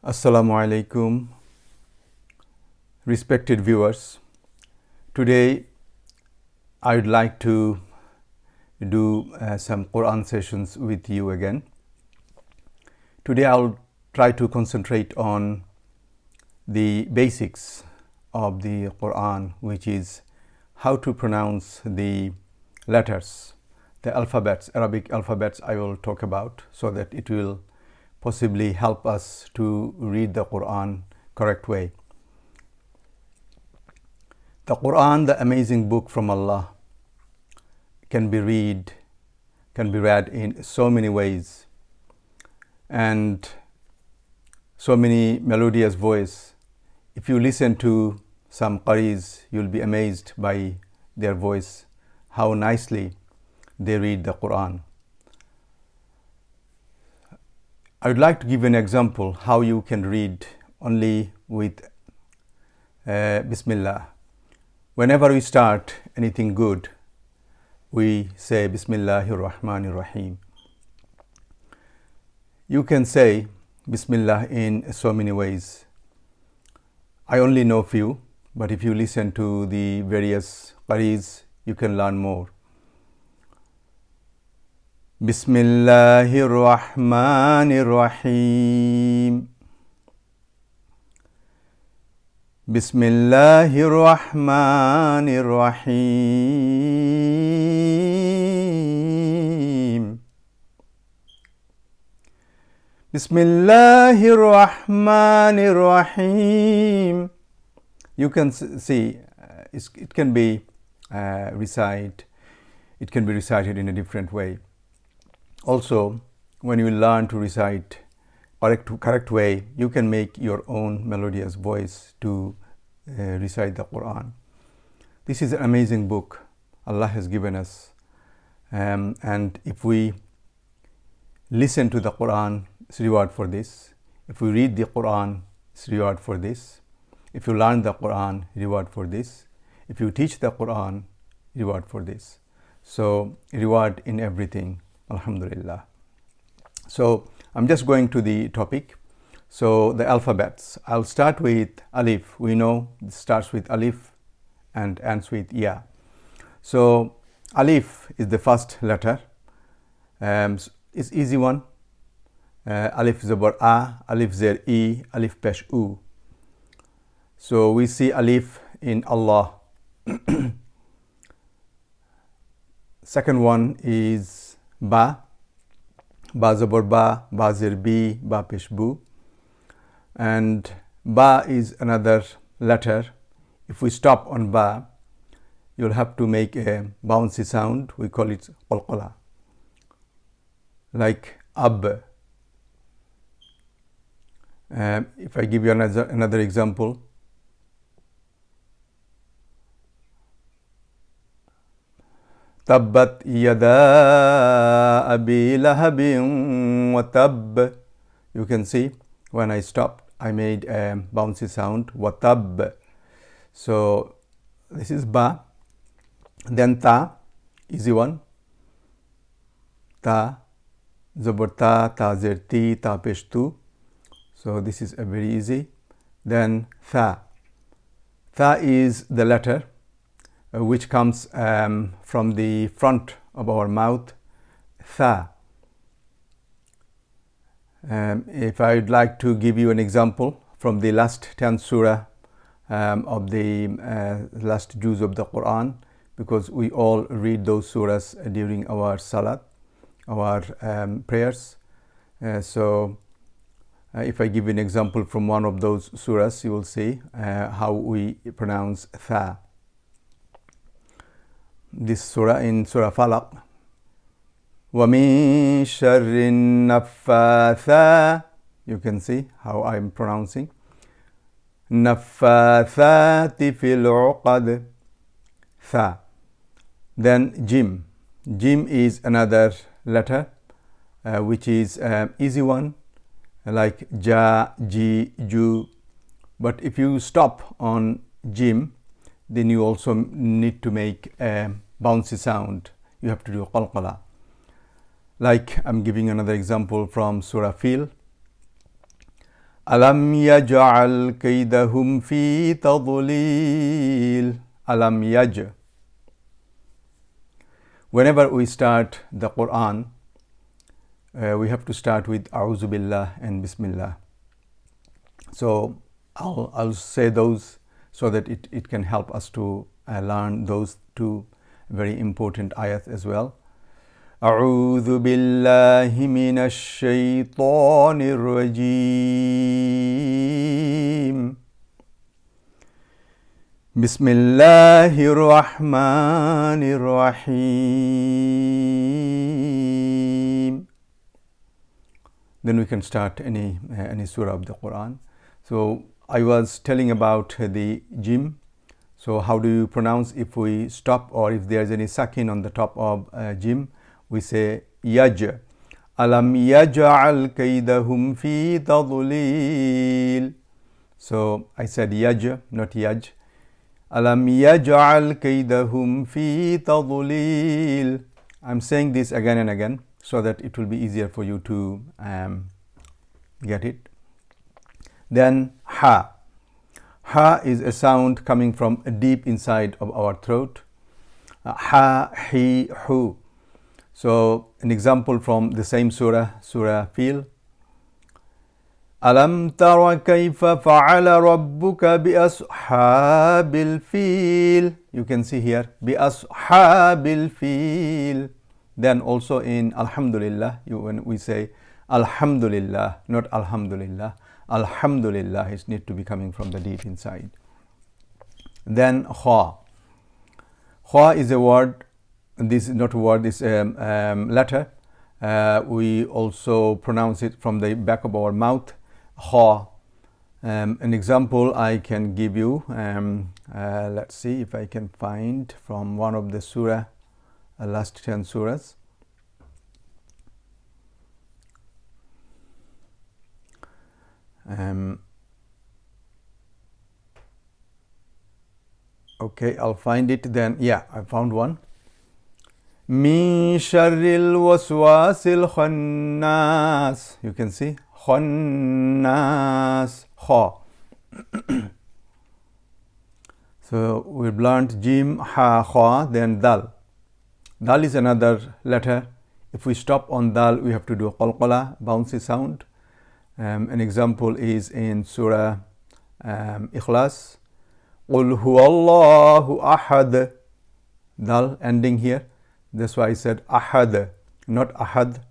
Assalamu alaikum, respected viewers. Today I would like to do some Quran sessions with you again. Today I'll try to concentrate on the basics of the Quran, which is how to pronounce the letters, the alphabets, Arabic alphabets I will talk about, so that it will possibly help us to read the Quran correct way. The Quran, the amazing book from Allah, can be read in so many ways and so many melodious voice. If you listen to some qaris, you'll be amazed by their voice, how nicely they read the Quran. I would like to give an example how you can read only with Bismillah. Whenever we start anything good, we say Bismillahir Rahmanir Rahim. You can say Bismillah in so many ways. I only know few, but if you listen to the various qaris, you can learn more. Bismillahir Rahmanir Rahim. Bismillahir Rahmanir Rahim. Bismillahir Rahmanir Rahim. You can see it can be recited in a different way. Also, when you learn to recite correct way, you can make your own melodious voice to recite the Quran. This is an amazing book Allah has given us, and if we listen to the Quran, it's reward for this. If we read the Quran, it's reward for this. If you learn the Quran, reward for this. If you teach the Quran, reward for this. So reward in everything. Alhamdulillah. So I'm just going to the topic. So the alphabets. I'll start with Alif. We know it starts with Alif and ends with Ya. So Alif is the first letter. It's easy one. Alif Zabar A, Alif Zer E, Alif Pesh U. So we see Alif in Allah. Second one is Ba, Ba Zabar Ba, Ba Zer B, Ba Pesh Bu. And Ba is another letter. If we stop on Ba, you'll have to make a bouncy sound. We call it qalqala. Like Ab. If I give you another example, Tabbat yada abi lahabin wa tab. You can see when I stopped, I made a bouncy sound, wa tab. So this is Ba. Then Ta, easy one. Ta, Zabar Ta, Ta Zer Ti, Ta Pesh Tu. So this is a very easy. Then Tha. Tha is the letter which comes from the front of our mouth. Tha. If I would like to give you an example from the last 10 surah of the last juz of the Quran, because we all read those surahs during our salat, our prayers. So if I give you an example from one of those surahs, you will see how we pronounce Tha. This surah in Surah Falaq. وَمِن شَرِّ النَّفَّاثَاتِ. You can see how I'm pronouncing. نَفَّاثَاتِ فِي الْعُقَدِ. Tha. Then Jim. Jim is another letter which is easy one, like Ja, Ji, Ju. But if you stop on Jim, then you also need to make a bouncy sound. You have to do qalqala. Like I'm giving another example from Surah Fil. Alam yaj'al kaydahum fi tadlil. Alam yaj. Whenever we start the Quran, we have to start with A'udhu Billah and Bismillah. So I'll say those so that it can help us to learn those two very important ayats as well. أعوذ بالله من الشيطان الرجيم بسم الله الرحمن الرحيم. Then we can start any surah of the Quran. So I was telling about the jim. So how do you pronounce if we stop or if there's any sakin on the top of jim? We say yaj. Alam yaj'al kaydahum fi tadlil. So I said yaj, not yaj. Alam yaj'al kaydahum fi tadlil. I'm saying this again and again so that it will be easier for you to get it. Then ha. Ha is a sound coming from deep inside of our throat. Ha, he, hu. So an example from the same surah, Surah Fil. Alam tara kayfa fa'ala rabbuka bi ashabil fil. You can see here, bi ashabil fil. Then also in Alhamdulillah, when we say Alhamdulillah, not Alhamdulillah. Alhamdulillah, it needs to be coming from the deep inside. Then kha. Kha is a word. This is not a word, this is a letter. We also pronounce it from the back of our mouth. Kha. An example I can give you. Let's see if I can find from one of the surah, last 10 surahs. Okay, I'll find it then. Yeah, I found one. Min sharril waswasil khannas. You can see khannas. Kha. So we've learned jim, ha, kha, then dal. Dal is another letter. If we stop on dal, we have to do qalqala, bouncy sound. An example is in Surah Ikhlas. Qul huwallahu ahad. Dal ending here. That's why I said ahad, not ahad.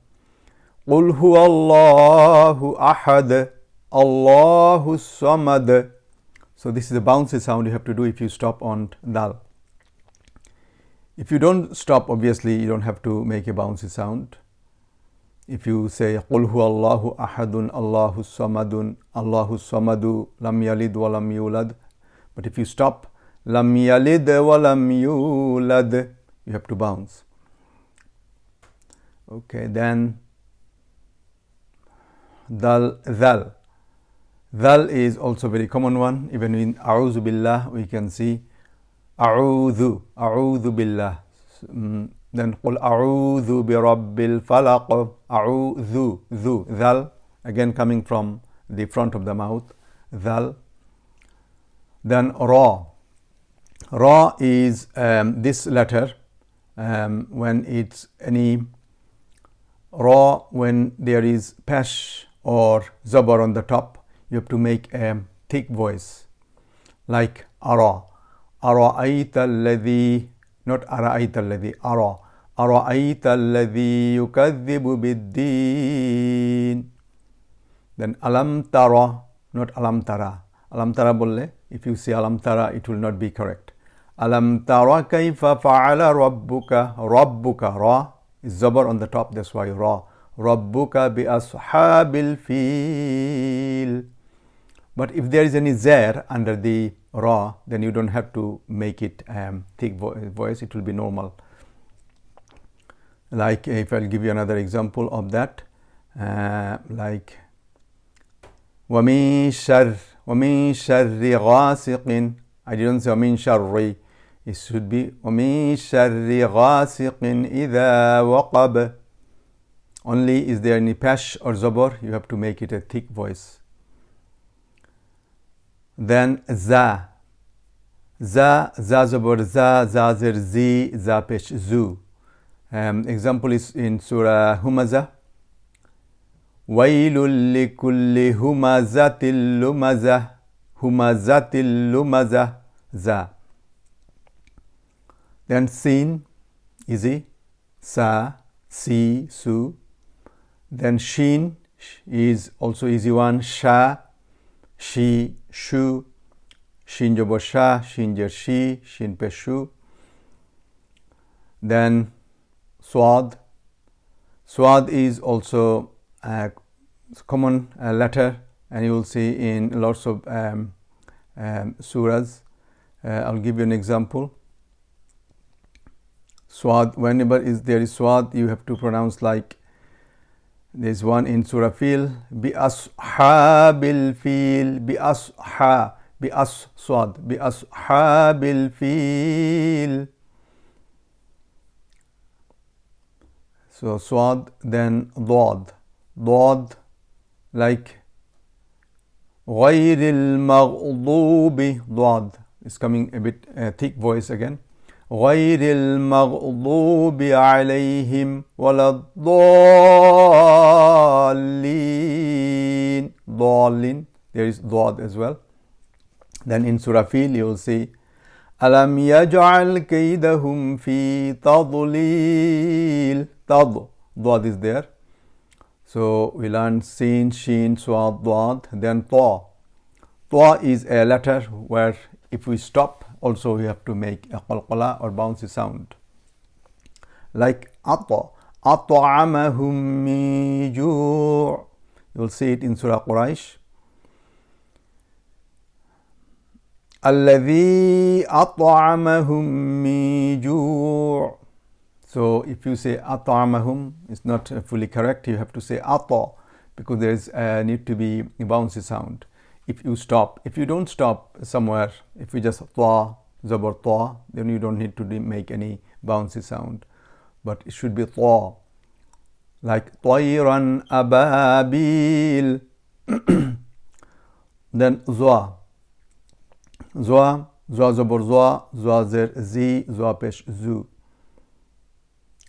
Qul huwallahu ahad. Allahu samad. So this is the bouncy sound you have to do if you stop on dal. If you don't stop, obviously you don't have to make a bouncy sound. If you say Qul huwallahu ahadun Allahu samadun Allahu samadu lam yalid wa lam yulad, but if you stop lam yalid wa lam yulad, you have to bounce. Okay, then dal, dhal. Dhal is also very common one. Even in A'udhu Billah we can see A'udhu Billah. Then Qul a'udhu bi rabbil falaq. A'udhu, dhu, dhal, again coming from the front of the mouth, dhal. Then ra. Ra is this letter. When it's any ra, when there is pesh or zabar on the top, you have to make a thick voice, like ara. Ara'ayta alladhi, not ara'ayta alladhi, ara. Ara'ayta alladhi yukadhibu bid-din. Then alam tara, not alam tara. Alam tara bolle, if you say alam tara, it will not be correct. Alam tara kayfa fa'ala rabbuka. Rabbuka, ra is zabar on the top, that's why ra. Rabbuka bi ashabil fil. But if there is any zair under the ra, then you don't have to make it thick voice, it will be normal. Like if I'll give you another example of that, like وَمِن شَرِّ غَاسِقٍ. I didn't say وَمِن شَرِّ, it should be وَمِن شَرِّ غَاسِقٍ إِذَا وَقَبَ. Only is there any pesh or zabar, you have to make it a thick voice. Then za. Za zabar za, zazir zi, zapesh zu. Example is in Surah Humaza. Wailul likulli humazatil lumazah. Humazatil lumazah. Za. Then sin, easy. Sa, si, su. Then shin is also easy one. Sha, shi, shu. Shin jabar sha, shin jar shi, shin pe shu. Then swad. Swad is also a common letter, and you will see in lots of surahs. I'll give you an example. Swad, whenever there is swad, you have to pronounce like there's one in Surah Fil. Bi ashabil fil. Bi asha. Bi as swad. Bi ashabil fil. So swad, then dad. Dad, like ghayril maghdubi. Dad is coming a bit thick voice again. ghayril maghdubi alayhim waladdallin. Dallin, there is dad as well. Then in Surah Fil you will see alam yaj'al kaydahum fi tadlil. Dad is there. So we learned sin, shin, swad, dad. Then ta. Ta is a letter where if we stop, also we have to make a qalqala or bouncy sound. Like atta. At'amahum min ju'. You will see it in Surah Quraish. Alladhi at'amahum min ju'. So if you say at'amahum, it's not fully correct. You have to say atta, because there is need to be a bouncy sound. If you stop, if you don't stop somewhere, if you just ta, zabar ta, then you don't need to make any bouncy sound. But it should be ta, like tayran ababil. Then zwa. Zwa, zwa zabar zwa, zwa zer zi, zwa pesh zu.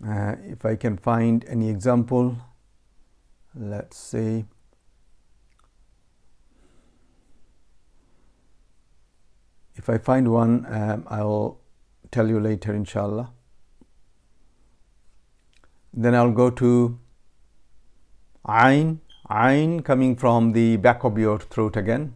If I can find any example, let's see. If I find one, I'll tell you later, inshallah. Then I'll go to ayn. Ayn coming from the back of your throat again.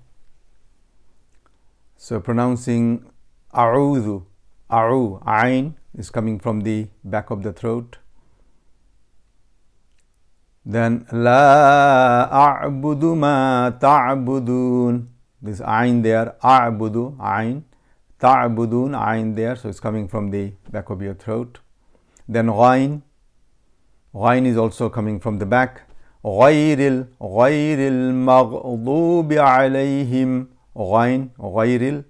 So pronouncing a'udhu. A'u, ayn is coming from the back of the throat. Then la a'budu ma ta'budun. This ayn there, a'budu, ayn. Ta'budun, ayn there, so it's coming from the back of your throat. Then ghayn. Ghayn is also coming from the back. Ghayril maghdubi alayhim. Ghayn, ghayril.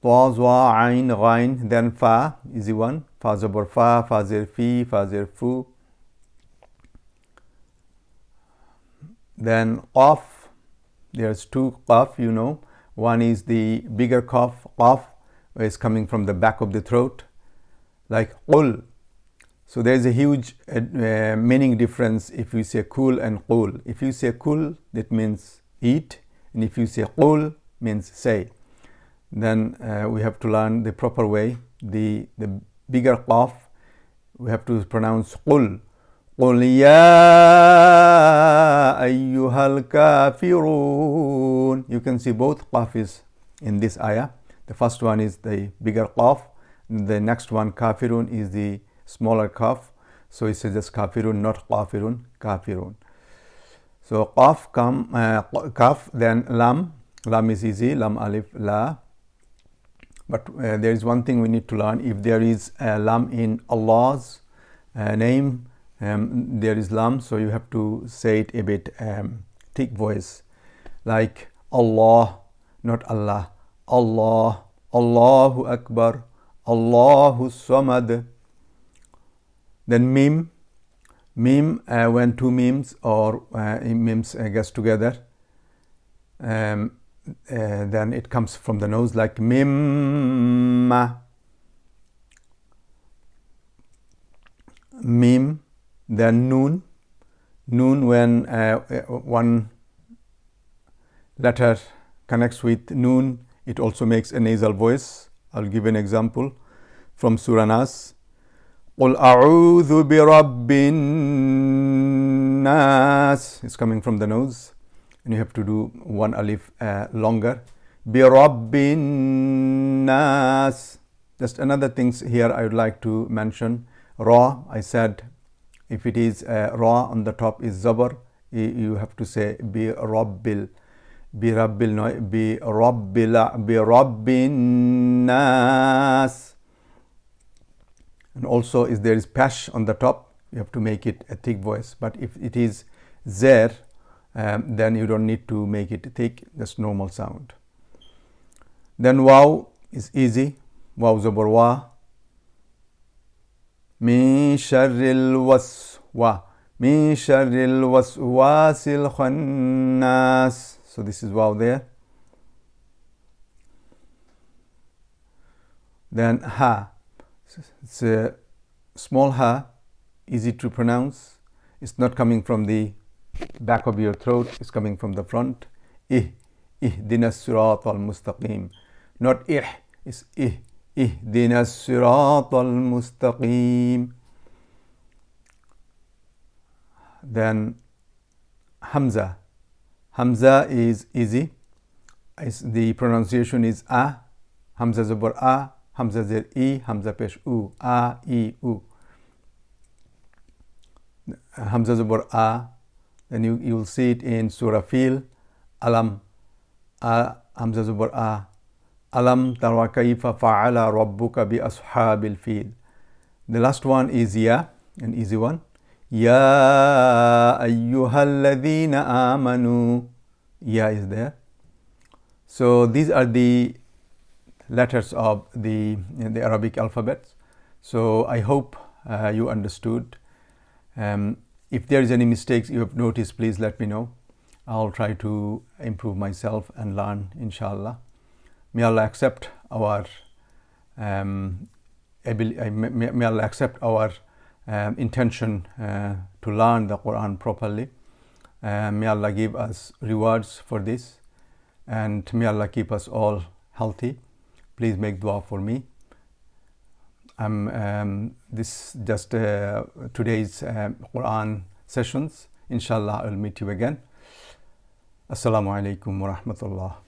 Ta, zwa, ayn, ghayn. Then fa, easy one. Fa zabar fa, fa zer fi, fa zer fu. Then qaf. There's two qaf, you know. One is the bigger qaf, is coming from the back of the throat, like qul. So there's a huge meaning difference if you say kul and qul. If you say kul, that means eat, and if you say qul, means say. Then we have to learn the proper way. The bigger qaf, we have to pronounce qul. قُلْ يَا أَيُّهَا الْكَافِرُونَ. You can see both qafis in this ayah. The first one is the bigger qaf. The next one, kafirun, is the smaller qaf. So it says just kafirun, not qafirun, kafirun. So qaf, kaf, then lam. Lam is easy, lam, alif, la. But there is one thing we need to learn. If there is a lam in Allah's name, there is lam, so you have to say it a bit thick voice, like Allah, not Allah. Allah, Allahu Akbar, Allahu Samad. Then mim. When two mims or mims gets together, then it comes from the nose like mimma, mim. Then noon, when one letter connects with noon, it also makes a nasal voice. I'll give an example from Surah Nas. قُلْ أَعُوذُ بِرَبِّ النَّاسِ. It's coming from the nose, and you have to do one alif longer. بِرَبِّ النَّاسِ. Just another things here I would like to mention. Ra, I said, if it is ra on the top is zabar, you have to say bi rabbil, no, bi rabbin nas. And also, if there is pash on the top, you have to make it a thick voice. But if it is zer, then you don't need to make it thick, just normal sound. Then waw is easy. Waw zabar wa. من شر الوسواس الخناس. So this is wow there. Then ha. It's a small ha, easy to pronounce. It's not coming from the back of your throat, it's coming from the front. Ihdina as-sirat al-mustaqim. Not it's اهدنا الصراط المستقيم. Then Hamza. Hamza is easy. The pronunciation is a. Hamza zabar a. Hamza zer e. Hamza pesh u. A, e, u. Hamza zabar a. Then you will see it in Surah Fil. Alam. Hamza zabar a. Alam tara kayfa fa'ala rabbuka bi ashabil fil. The last one is ya, an easy one. Ya ayyuhalladhina amanu. Ya is there. So these are the letters of the Arabic alphabet. So I hope you understood. If there is any mistakes you have noticed, please let me know. I'll try to improve myself and learn, inshallah. May Allah accept our may Allah accept our intention to learn the Quran properly. May Allah give us rewards for this, and may Allah keep us all healthy. Please make dua for me. This just today's Quran sessions. Inshallah, I'll meet you again. Assalamu alaikum wa rahmatullah.